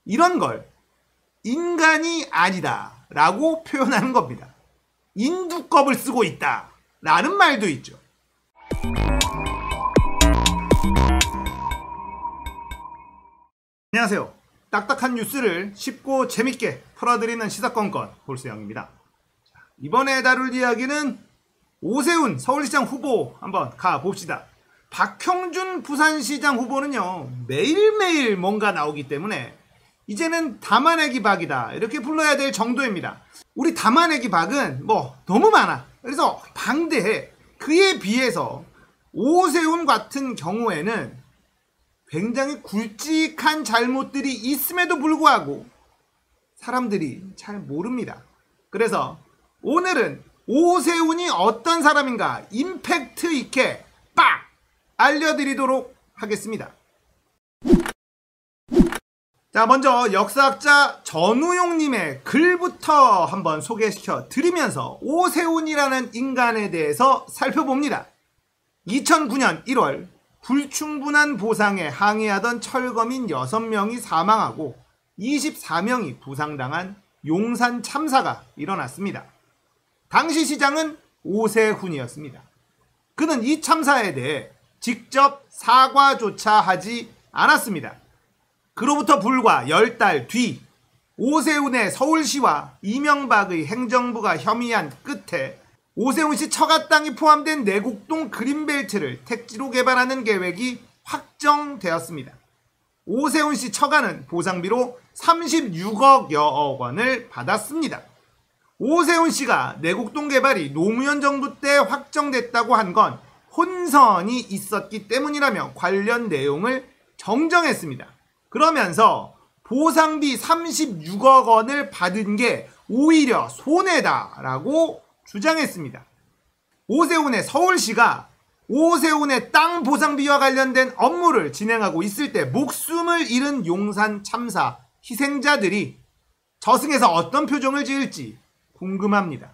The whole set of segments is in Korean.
이런 걸 인간이 아니다 라고 표현하는 겁니다. 인두껍을 쓰고 있다 라는 말도 있죠. 안녕하세요. 딱딱한 뉴스를 쉽고 재밌게 풀어드리는 시사건건 볼수영입니다. 이번에 다룰 이야기는 오세훈 서울시장 후보 한번 가봅시다. 박형준 부산시장 후보는요, 매일매일 뭔가 나오기 때문에 이제는 담아내기 박이다 이렇게 불러야 될 정도입니다. 우리 담아내기 박은 뭐 너무 많아. 그래서 방대해. 그에 비해서 오세훈 같은 경우에는 굉장히 굵직한 잘못들이 있음에도 불구하고 사람들이 잘 모릅니다. 그래서 오늘은 오세훈이 어떤 사람인가 임팩트 있게 빡 알려드리도록 하겠습니다. 자, 먼저 역사학자 전우용님의 글부터 한번 소개시켜 드리면서 오세훈이라는 인간에 대해서 살펴봅니다. 2009년 1월 불충분한 보상에 항의하던 철거민 6명이 사망하고 24명이 부상당한 용산 참사가 일어났습니다. 당시 시장은 오세훈이었습니다. 그는 이 참사에 대해 직접 사과조차 하지 않았습니다. 그로부터 불과 10달 뒤 오세훈의 서울시와 이명박의 행정부가 협의한 끝에 오세훈씨 처가 땅이 포함된 내곡동 그린벨트를 택지로 개발하는 계획이 확정되었습니다. 오세훈씨 처가는 보상비로 36억여 원을 받았습니다. 오세훈씨가 내곡동 개발이 노무현 정부 때 확정됐다고 한 건 혼선이 있었기 때문이라며 관련 내용을 정정했습니다. 그러면서 보상비 36억 원을 받은 게 오히려 손해다라고 주장했습니다. 오세훈의 서울시가 오세훈의 땅 보상비와 관련된 업무를 진행하고 있을 때 목숨을 잃은 용산 참사 희생자들이 저승에서 어떤 표정을 지을지 궁금합니다.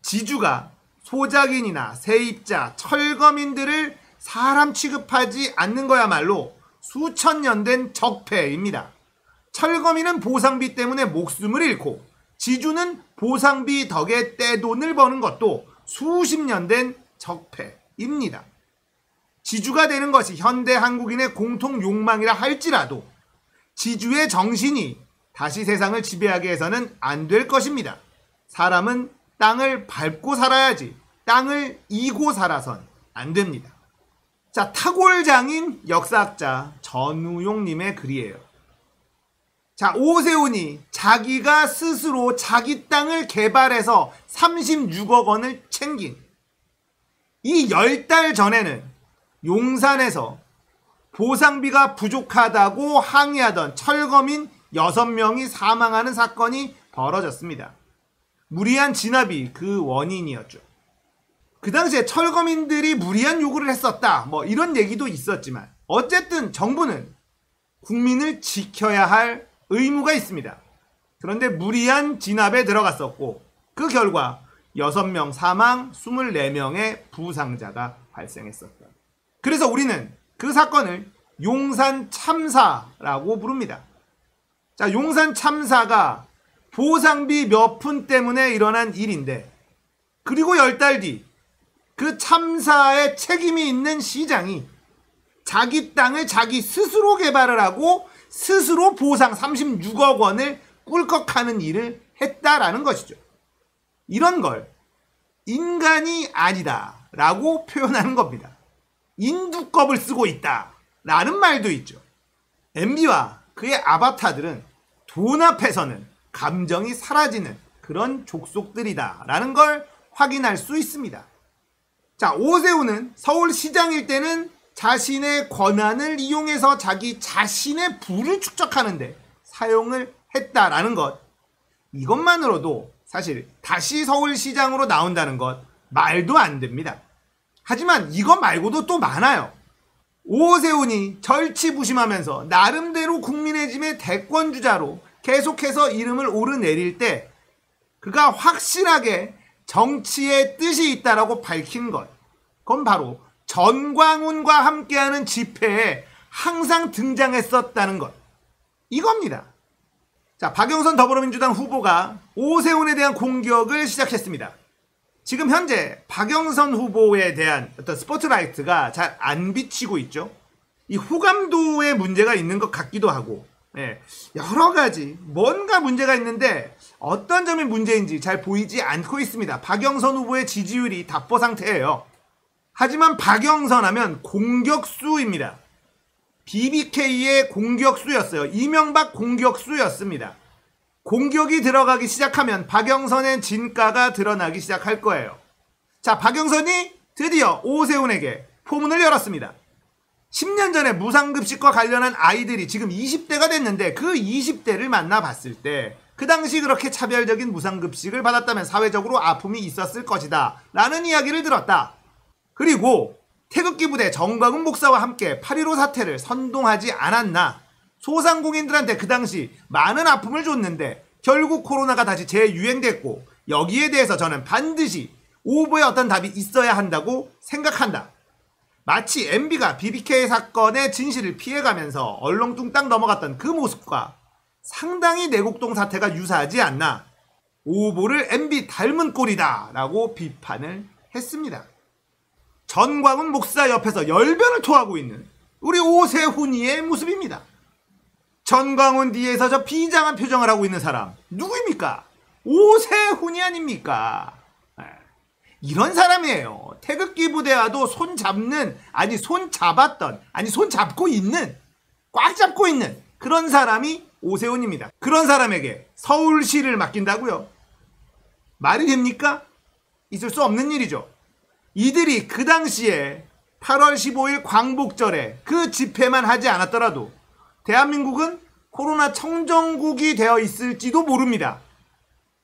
지주가 소작인이나 세입자, 철거민들을 사람 취급하지 않는 거야말로 수천 년 된 적폐입니다. 철거민은 보상비 때문에 목숨을 잃고 지주는 보상비 덕에 떼돈을 버는 것도 수십 년 된 적폐입니다. 지주가 되는 것이 현대 한국인의 공통 욕망이라 할지라도 지주의 정신이 다시 세상을 지배하게 해서는 안 될 것입니다. 사람은 땅을 밟고 살아야지 땅을 이고 살아선 안 됩니다. 자, 탁월장인 역사학자 전우용님의 글이에요. 자, 오세훈이 자기가 스스로 자기 땅을 개발해서 36억 원을 챙긴 이 10달 전에는 용산에서 보상비가 부족하다고 항의하던 철거민 6명이 사망하는 사건이 벌어졌습니다. 무리한 진압이 그 원인이었죠. 그 당시에 철거민들이 무리한 요구를 했었다 뭐 이런 얘기도 있었지만 어쨌든 정부는 국민을 지켜야 할 의무가 있습니다. 그런데 무리한 진압에 들어갔었고 그 결과 6명 사망 24명의 부상자가 발생했었다. 그래서 우리는 그 사건을 용산 참사라고 부릅니다. 자, 용산 참사가 보상비 몇 푼 때문에 일어난 일인데 그리고 10달 뒤 그 참사에 책임이 있는 시장이 자기 땅을 자기 스스로 개발을 하고 스스로 보상 36억 원을 꿀꺽하는 일을 했다라는 것이죠. 이런 걸 인간이 아니다 라고 표현하는 겁니다. 인두껍을 쓰고 있다 라는 말도 있죠. MB와 그의 아바타들은 돈 앞에서는 감정이 사라지는 그런 족속들이다 라는 걸 확인할 수 있습니다. 자, 오세훈은 서울시장일 때는 자신의 권한을 이용해서 자기 자신의 부를 축적하는데 사용을 했다라는 것, 이것만으로도 사실 다시 서울시장으로 나온다는 것 말도 안 됩니다. 하지만 이것 말고도 또 많아요. 오세훈이 절치부심하면서 나름대로 국민의 짐의 대권주자로 계속해서 이름을 오르내릴 때 그가 확실하게 정치의 뜻이 있다라고 밝힌 것, 그건 바로 전광훈과 함께하는 집회에 항상 등장했었다는 것. 이겁니다. 자, 박영선 더불어민주당 후보가 오세훈에 대한 공격을 시작했습니다. 지금 현재 박영선 후보에 대한 어떤 스포트라이트가 잘 안 비치고 있죠. 이 호감도에 문제가 있는 것 같기도 하고, 여러 가지 뭔가 문제가 있는데 어떤 점이 문제인지 잘 보이지 않고 있습니다. 박영선 후보의 지지율이 답보 상태예요. 하지만 박영선 하면 공격수입니다. BBK의 공격수였어요. 이명박 공격수였습니다. 공격이 들어가기 시작하면 박영선의 진가가 드러나기 시작할 거예요. 자, 박영선이 드디어 오세훈에게 포문을 열었습니다. 10년 전에 무상급식과 관련한 아이들이 지금 20대가 됐는데 그 20대를 만나봤을 때 그 당시 그렇게 차별적인 무상급식을 받았다면 사회적으로 아픔이 있었을 것이다 라는 이야기를 들었다. 그리고 태극기 부대 정광훈 목사와 함께 8.15 사태를 선동하지 않았나. 소상공인들한테 그 당시 많은 아픔을 줬는데 결국 코로나가 다시 재유행됐고 여기에 대해서 저는 반드시 오보의 어떤 답이 있어야 한다고 생각한다. 마치 MB가 BBK 사건의 진실을 피해가면서 얼렁뚱땅 넘어갔던 그 모습과 상당히 내곡동 사태가 유사하지 않나. 오보를 MB 닮은 꼴이다 라고 비판을 했습니다. 전광훈 목사 옆에서 열변을 토하고 있는 우리 오세훈이의 모습입니다. 전광훈 뒤에서 저 비장한 표정을 하고 있는 사람 누구입니까? 오세훈이 아닙니까? 이런 사람이에요. 태극기 부대와도 손 잡고 있는, 꽉 잡고 있는 그런 사람이 오세훈입니다. 그런 사람에게 서울시를 맡긴다고요? 말이 됩니까? 있을 수 없는 일이죠. 이들이 그 당시에 8월 15일 광복절에 그 집회만 하지 않았더라도 대한민국은 코로나 청정국이 되어 있을지도 모릅니다.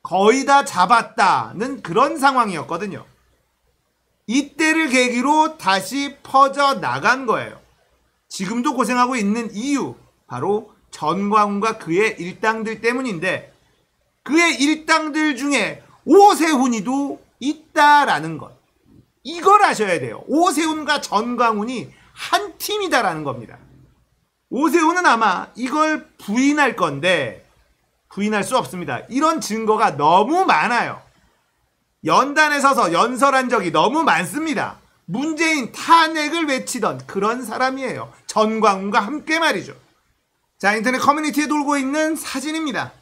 거의 다 잡았다는 그런 상황이었거든요. 이때를 계기로 다시 퍼져나간 거예요. 지금도 고생하고 있는 이유, 바로 전광훈과 그의 일당들 때문인데 그의 일당들 중에 오세훈이도 있다라는 것. 이걸 아셔야 돼요. 오세훈과 전광훈이 한 팀이다라는 겁니다. 오세훈은 아마 이걸 부인할 건데 부인할 수 없습니다. 이런 증거가 너무 많아요. 연단에 서서 연설한 적이 너무 많습니다. 문재인 탄핵을 외치던 그런 사람이에요. 전광훈과 함께 말이죠. 자, 인터넷 커뮤니티에 돌고 있는 사진입니다.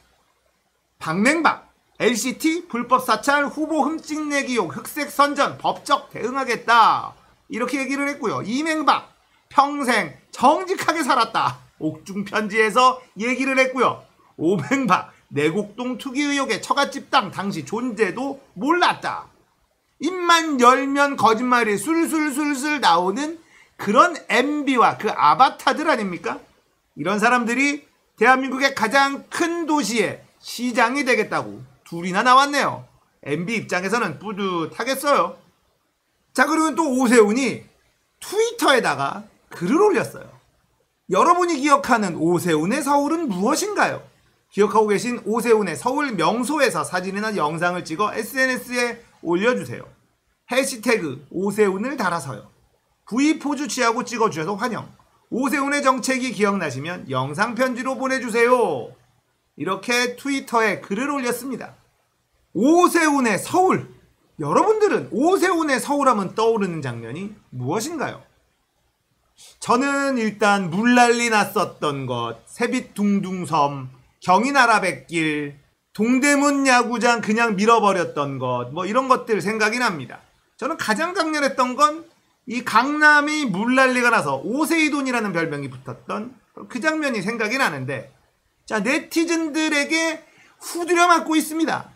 박맹박 LCT 불법 사찰 후보 흠집내기 용 흑색 선전 법적 대응하겠다 이렇게 얘기를 했고요. 이명박 평생 정직하게 살았다 옥중 편지에서 얘기를 했고요. 오명박 내곡동 투기 의혹의 처갓집 땅 당시 존재도 몰랐다. 입만 열면 거짓말이 술술술술 나오는 그런 MB와 그 아바타들 아닙니까? 이런 사람들이 대한민국의 가장 큰 도시의 시장이 되겠다고 둘이나 나왔네요. MB 입장에서는 뿌듯하겠어요. 자, 그리고 또 오세훈이 트위터에다가 글을 올렸어요. 여러분이 기억하는 오세훈의 서울은 무엇인가요? 기억하고 계신 오세훈의 서울 명소에서 사진이나 영상을 찍어 SNS에 올려주세요. 해시태그 오세훈을 달아서요. V포즈 취하고 찍어주셔서 환영. 오세훈의 정책이 기억나시면 영상 편지로 보내주세요. 이렇게 트위터에 글을 올렸습니다. 오세훈의 서울. 여러분들은 오세훈의 서울하면 떠오르는 장면이 무엇인가요? 저는 일단 물난리 났었던 것, 세빛둥둥섬, 경인아라뱃길, 동대문 야구장 그냥 밀어버렸던 것, 뭐 이런 것들 생각이 납니다. 저는 가장 강렬했던 건 이 강남이 물난리가 나서 오세이돈이라는 별명이 붙었던 그 장면이 생각이 나는데, 자, 네티즌들에게 후드려 맞고 있습니다.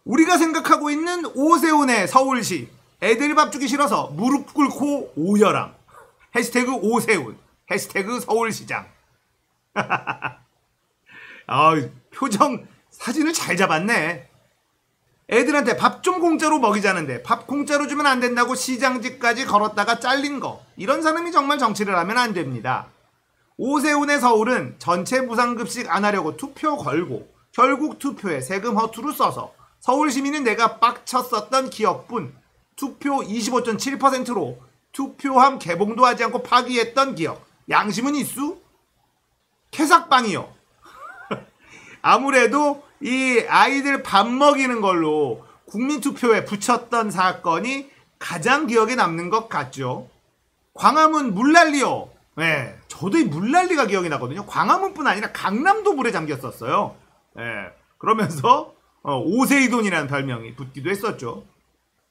우리가 생각하고 있는 오세훈의 서울시, 애들 밥 주기 싫어서 무릎 꿇고 오열함. 해시태그 오세훈, 해시태그 서울시장. 표정 사진을 잘 잡았네. 애들한테 밥 좀 공짜로 먹이자는데 밥 공짜로 주면 안 된다고 시장집까지 걸었다가 잘린 거. 이런 사람이 정말 정치를 하면 안 됩니다. 오세훈의 서울은 전체 무상급식 안 하려고 투표 걸고 결국 투표에 세금 허투루 써서 서울 시민은 내가 빡쳤었던 기억뿐 투표 25.7%로 투표함 개봉도 하지 않고 파기했던 기억. 양심은 있수? 캐삭빵이요. 아무래도 이 아이들 밥 먹이는 걸로 국민투표에 붙였던 사건이 가장 기억에 남는 것 같죠. 광화문 물난리요. 네, 저도 이 물난리가 기억이 나거든요. 광화문뿐 아니라 강남도 물에 잠겼었어요. 네, 그러면서 오세이돈이라는 별명이 붙기도 했었죠.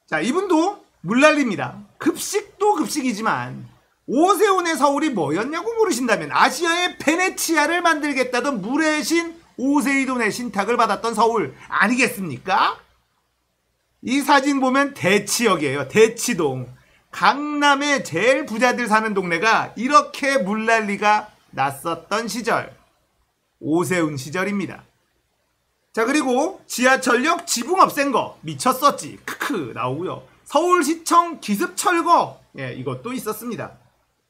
자, 이분도 물난리입니다. 급식도 급식이지만 오세훈의 서울이 뭐였냐고 물으신다면 아시아의 베네치아를 만들겠다던 물의 신 오세이돈의 신탁을 받았던 서울 아니겠습니까? 이 사진 보면 대치역이에요. 대치동. 강남의 제일 부자들 사는 동네가 이렇게 물난리가 났었던 시절. 오세훈 시절입니다. 자, 그리고 지하철역 지붕 없앤 거 미쳤었지. 크크 나오고요. 서울시청 기습 철거. 예, 이것도 있었습니다.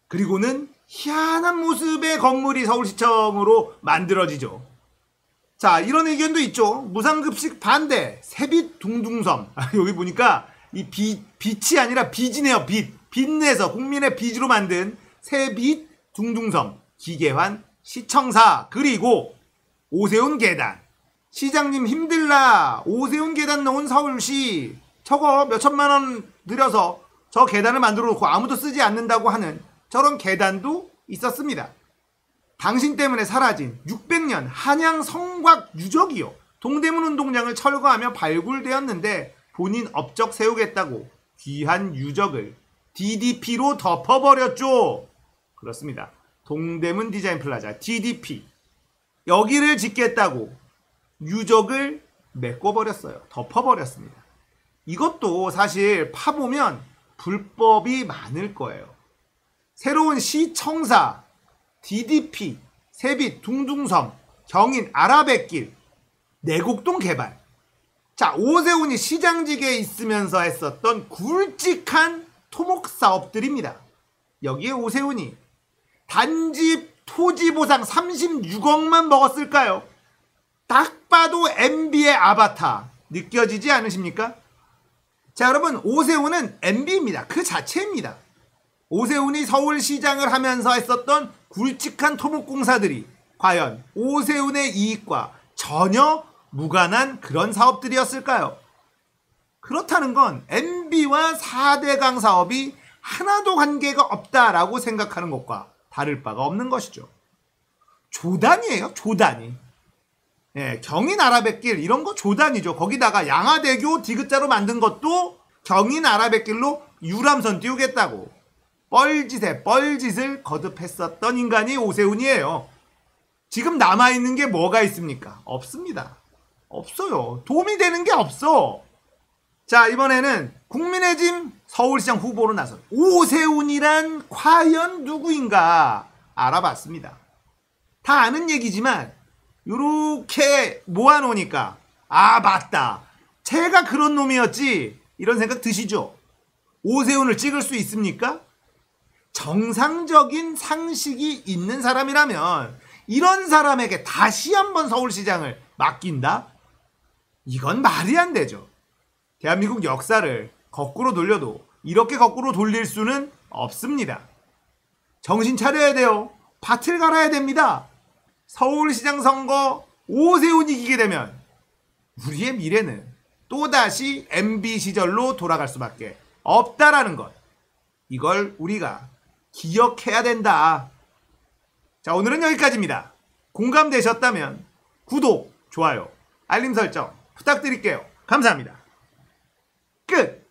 그리고는 희한한 모습의 건물이 서울시청으로 만들어지죠. 자, 이런 의견도 있죠. 무상급식 반대, 세빛 둥둥섬. 여기 보니까 이 빛이 아니라 빚이네요. 빚내서 국민의 빚으로 만든 세빛 둥둥섬, 기계환 시청사, 그리고 오세훈 계단. 시장님 힘들라. 오세훈 계단 넣은 서울시. 저거 몇천만 원 들여서 저 계단을 만들어 놓고 아무도 쓰지 않는다고 하는 저런 계단도 있었습니다. 당신 때문에 사라진 600년 한양 성곽 유적이요. 동대문 운동장을 철거하며 발굴되었는데 본인 업적 세우겠다고 귀한 유적을 DDP로 덮어버렸죠. 그렇습니다. 동대문 디자인 플라자 DDP. 여기를 짓겠다고 유적을 메꿔버렸어요. 덮어버렸습니다. 이것도 사실 파보면 불법이 많을 거예요. 새로운 시청사, DDP, 세빛, 둥둥섬, 경인, 아라뱃길, 내곡동 개발. 자, 오세훈이 시장직에 있으면서 했었던 굵직한 토목 사업들입니다. 여기에 오세훈이 단지 토지 보상 36억만 먹었을까요? 딱 봐도 MB의 아바타 느껴지지 않으십니까? 자, 여러분, 오세훈은 MB입니다. 그 자체입니다. 오세훈이 서울시장을 하면서 했었던 굵직한 토목공사들이 과연 오세훈의 이익과 전혀 무관한 그런 사업들이었을까요? 그렇다는 건 MB와 4대강 사업이 하나도 관계가 없다라고 생각하는 것과 다를 바가 없는 것이죠. 조단이에요, 조단이. 예, 경인 아라뱃길 이런 거 조단이죠. 거기다가 양화대교 디귿자로 만든 것도 경인 아라뱃길로 유람선 띄우겠다고 뻘짓에 뻘짓을 거듭했었던 인간이 오세훈이에요. 지금 남아있는 게 뭐가 있습니까? 없습니다. 없어요. 도움이 되는 게 없어. 자, 이번에는 국민의 짐 서울시장 후보로 나선 오세훈이란 과연 누구인가 알아봤습니다. 다 아는 얘기지만 요렇게 모아놓으니까 아, 맞다. 제가 그런 놈이었지. 이런 생각 드시죠? 오세훈을 찍을 수 있습니까? 정상적인 상식이 있는 사람이라면 이런 사람에게 다시 한번 서울시장을 맡긴다? 이건 말이 안 되죠. 대한민국 역사를 거꾸로 돌려도 이렇게 거꾸로 돌릴 수는 없습니다. 정신 차려야 돼요. 밭을 갈아야 됩니다. 서울시장 선거 오세훈이 이기게 되면 우리의 미래는 또다시 MB 시절로 돌아갈 수밖에 없다라는 것. 이걸 우리가 기억해야 된다. 자, 오늘은 여기까지입니다. 공감되셨다면 구독, 좋아요, 알림 설정 부탁드릴게요. 감사합니다. 끝!